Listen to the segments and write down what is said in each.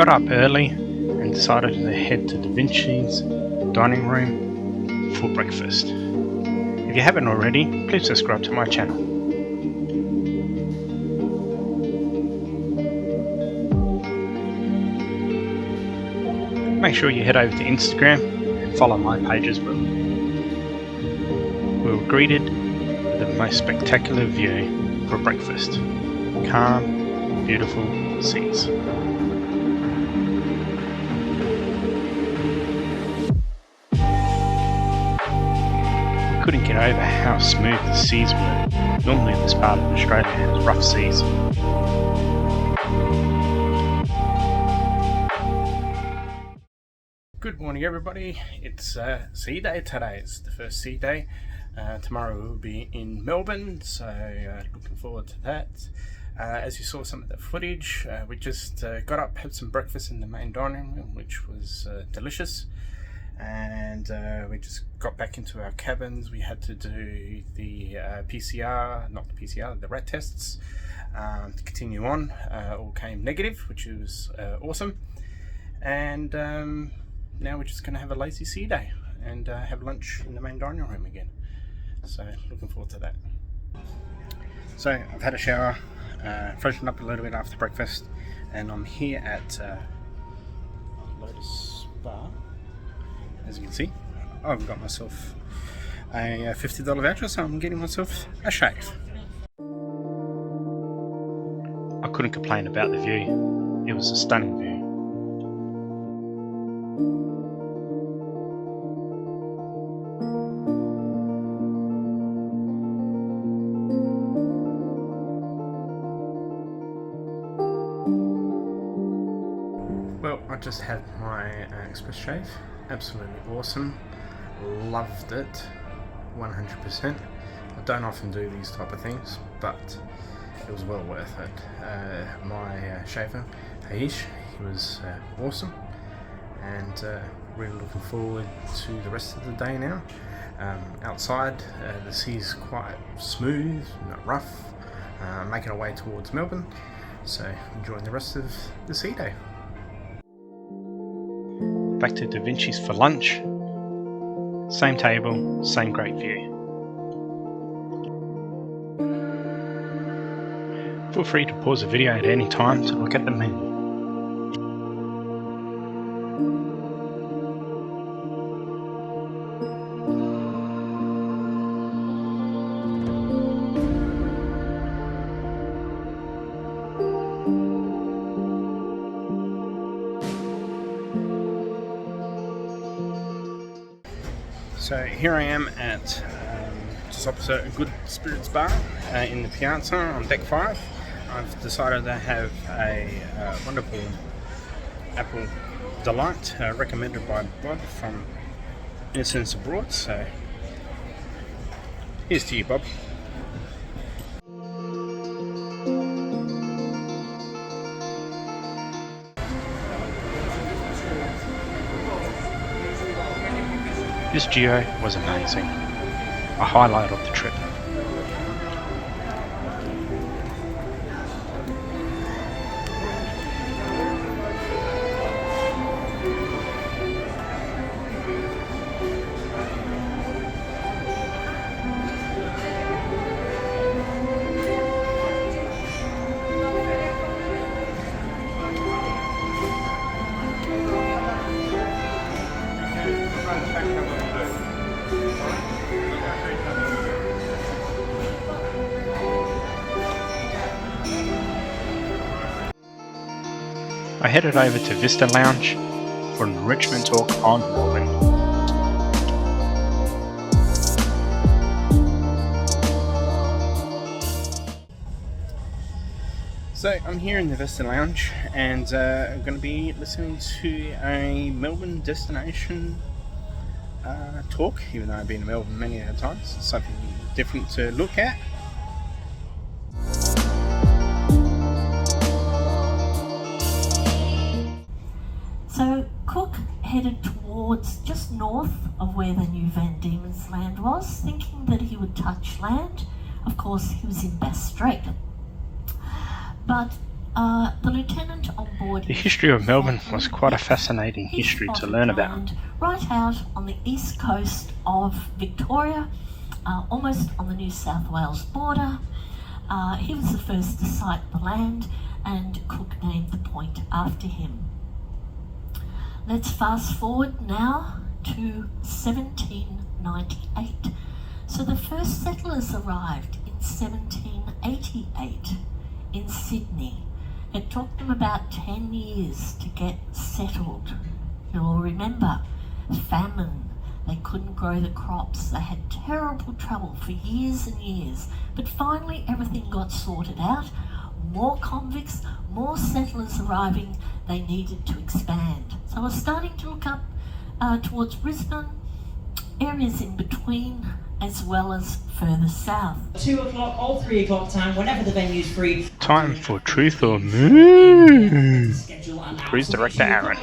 got up early and decided to head to DaVinci's Dining Room for breakfast. If you haven't already, please subscribe to my channel. Make sure you head over to Instagram and follow my page as well. We were greeted with the most spectacular view for breakfast. Calm, beautiful seas. We couldn't get over how smooth the seas were. Normally this part of Australia has rough seas. Good morning everybody, it's sea day today. It's the first sea day. Tomorrow we'll be in Melbourne, so looking forward to that. As you saw some of the footage, we just got up, had some breakfast in the main dining room, which was delicious. And we just got back into our cabins. We had to do the the rat tests to continue on. All came negative, which was awesome. And now we're just going to have a lazy sea day and have lunch in the main dining room again. So looking forward to that. So I've had a shower, freshened up a little bit after breakfast, and I'm here at Lotus Spa. As you can see, I've got myself a $50 voucher, so I'm getting myself a shave. I couldn't complain about the view. It was a stunning view. Well, I just had my express shave. Absolutely awesome. Loved it 100%. I don't often do these type of things, but it was well worth it. My shaver, Haish, he was awesome, and really looking forward to the rest of the day now. Outside, the sea's quite smooth, not rough, making our way towards Melbourne, so enjoying the rest of the sea day. Back to DaVinci's for lunch. Same table, same great view. Feel free to pause the video at any time to look at the menu. So here I am at just opposite a Good Spirits bar in the Piazza on deck 5. I've decided to have a wonderful apple delight recommended by Bob from Innocence Abroad. So here's to you, Bob. This geo was amazing, a highlight of the trip. I headed over to Vista Lounge for an enrichment talk on Melbourne. So I'm here in the Vista Lounge, and I'm going to be listening to a Melbourne destination talk, even though I've been to Melbourne many times. It's something different to look at. So Cook headed towards just north of where the new Van Diemen's Land was, thinking that he would touch land. Of course, he was in Bass Strait. But The lieutenant on board. The history of Melbourne was quite a fascinating history to learn about. Right out on the east coast of Victoria, almost on the New South Wales border. He was the first to sight the land, and Cook named the point after him. Let's fast forward now to 1798. So the first settlers arrived in 1788 in Sydney. It took them about 10 years to get settled. You'll remember, famine. They couldn't grow the crops. They had terrible trouble for years and years. But finally everything got sorted out. More convicts, more settlers arriving. They needed to expand. So we're starting to look up towards Brisbane, areas in between, as well as further south. 2 o'clock or 3 o'clock time, whenever the venue's free. Time for Truth or Moo. Cruise Director Aaron.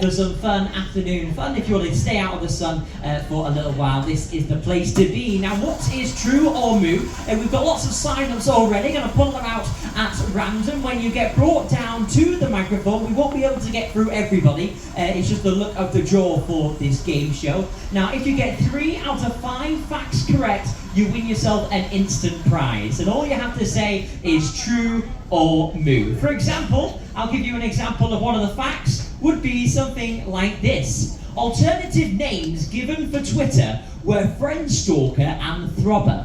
For some fun afternoon fun. If you want to stay out of the sun for a little while, this is the place to be. Now, what is true or moo? We've got lots of sign-ups already. Going to pull them out at random. When you get brought down to the microphone, we won't be able to get through everybody. It's just the look of the draw for this game show. Now, if you get 3 out of 5 facts correct, you win yourself an instant prize. And all you have to say is true or moo. For example, I'll give you an example of one of the facts. Would be something like this. Alternative names given for Twitter were Friendstalker and Throbber.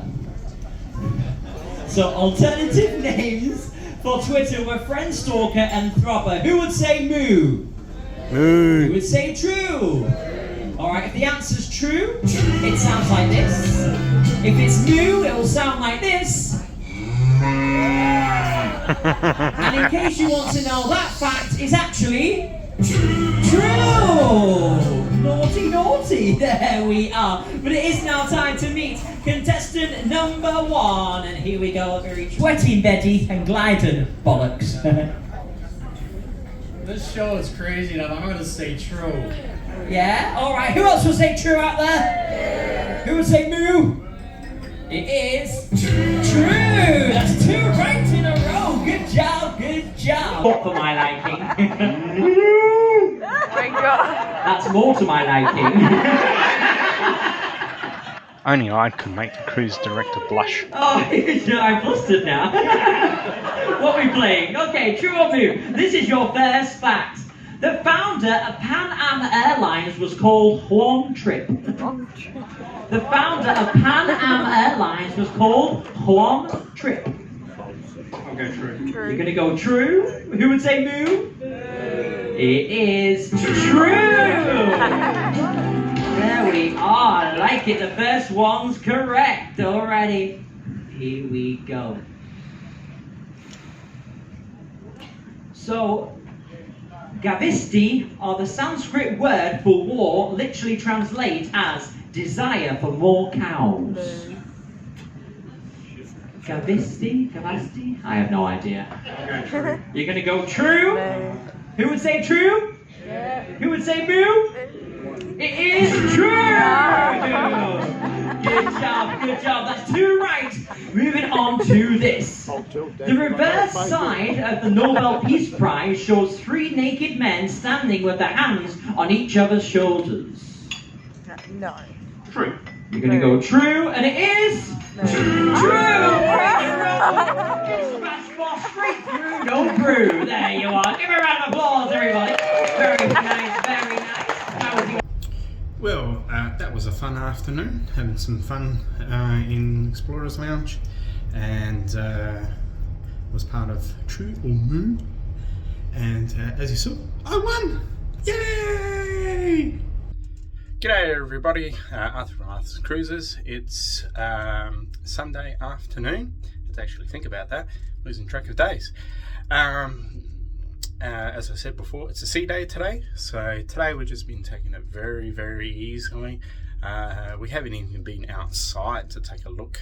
So alternative names for Twitter were Friendstalker and Throbber. Who would say moo? Moo. Who would say true? Alright, if the answer's true, it sounds like this. If it's moo, it will sound like this. And in case you want to know, that fact is actually true! Naughty, naughty, there we are. But it is now time to meet contestant number 1. And here we go, Sweaty Betty and Gliding Bollocks. This show is crazy enough. I'm going to say true. Yeah? Alright, who else will say true out there? Who would say moo? It is true! That's 2 right in a row. Good job, good job. Not for my liking. Oh my god. That's more to my liking. Only I could make the cruise director blush. Oh, I'm flustered now. What are we playing? Okay, true or moo? This is your first fact. The founder of Pan Am Airlines was called Juan Trip. The founder of Pan Am Airlines was called Juan Trip. I'll go true. You're gonna go true? Who would say moo? It is true! There we are, I like it. The first one's correct already. Here we go. So, Gavisti, or the Sanskrit word for war, literally translates as desire for more cows. Gavasti? I have no idea. You're going to go true? No. Who would say true? Yeah. Who would say moo? It is true! Good job. That's 2 right. Moving on to this. The reverse side of the Nobel Peace Prize shows 3 naked men standing with their hands on each other's shoulders. No. True. You're going to go true, and it is true! Smash ball straight through, no brew. There you are. Give a round of applause, everybody. Very nice, very nice. How was your... Well, that was a fun afternoon, having some fun in Explorers Lounge, and was part of True or Moo, and as you saw, I won! Yay! G'day everybody, Arthur from Arthur's Cruises. It's Sunday afternoon. Let's actually think about that, losing track of days. As I said before, it's a sea day today, so today we've just been taking it very, very easily. We haven't even been outside to take a look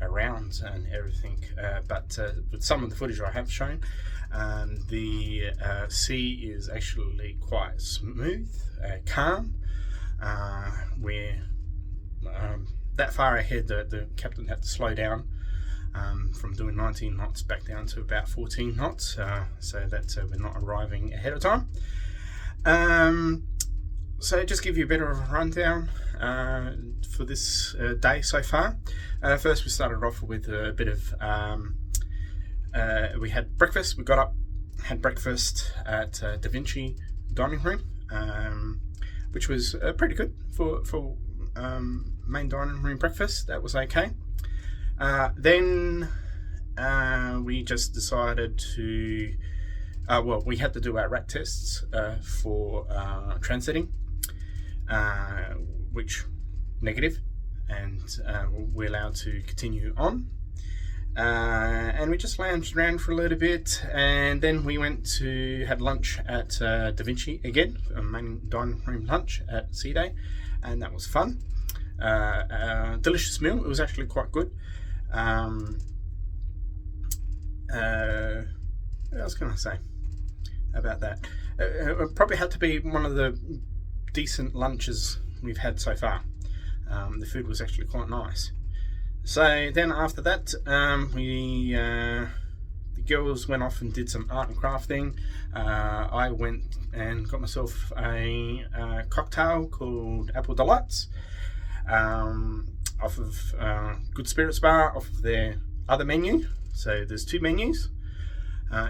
around and everything, but with some of the footage I have shown, the sea is actually quite smooth, calm. We're that far ahead that the captain had to slow down from doing 19 knots back down to about 14 knots, so that we're not arriving ahead of time. So just give you a bit of a rundown for this day so far. First we started off with a bit of, we had breakfast. We got up, had breakfast at DaVinci Dining Room, which was pretty good for main dining room breakfast. That was okay. Then we just decided to, well, we had to do our rat tests for transiting, which negative, and we're allowed to continue on. And we just lounged around for a little bit, and then we went to had lunch at DaVinci again, a main dining room lunch at Sea Day, and that was fun. Delicious meal. It was actually quite good. What else can I say about that? It probably had to be one of the decent lunches we've had so far. The food was actually quite nice. So then after that, the girls went off and did some art and crafting. I went and got myself a cocktail called Apple Delights, off of Good Spirits Bar, off of their other menu. So there's two menus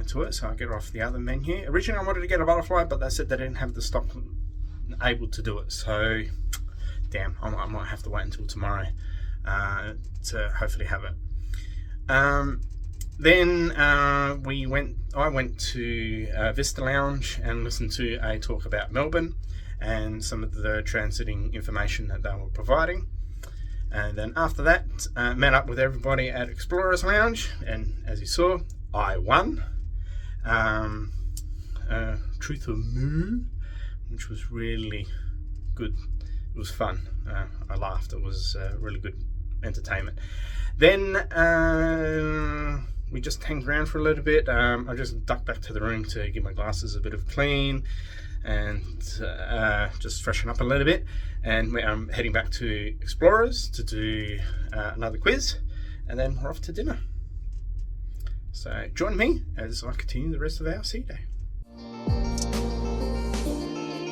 to it, so I get it off the other menu. Originally I wanted to get a butterfly, but they said they didn't have the stock able to do it, so damn, I might have to wait until tomorrow to hopefully have it. Then I went to Vista Lounge and listened to a talk about Melbourne and some of the transiting information that they were providing. And then after that, met up with everybody at Explorers Lounge, and as you saw, I won Truth or Moo, which was really good. It was fun. I laughed. It was really good entertainment. Then we just hanged around for a little bit. I just ducked back to the room to give my glasses a bit of clean and just freshen up a little bit. And I'm heading back to Explorers to do another quiz, and then we're off to dinner. So join me as I continue the rest of our sea day.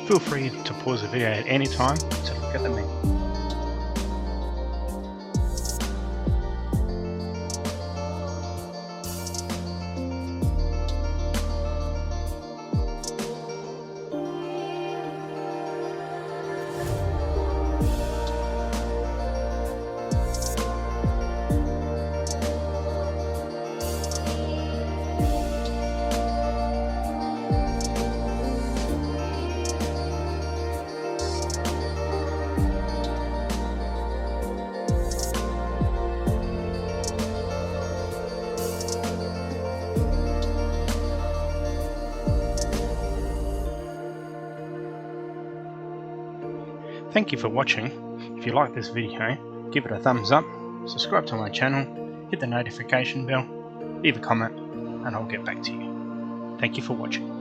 Feel free to pause the video at any time to look at the menu. Thank you for watching. If you like this video, give it a thumbs up, subscribe to my channel, hit the notification bell, leave a comment, and I'll get back to you. Thank you for watching.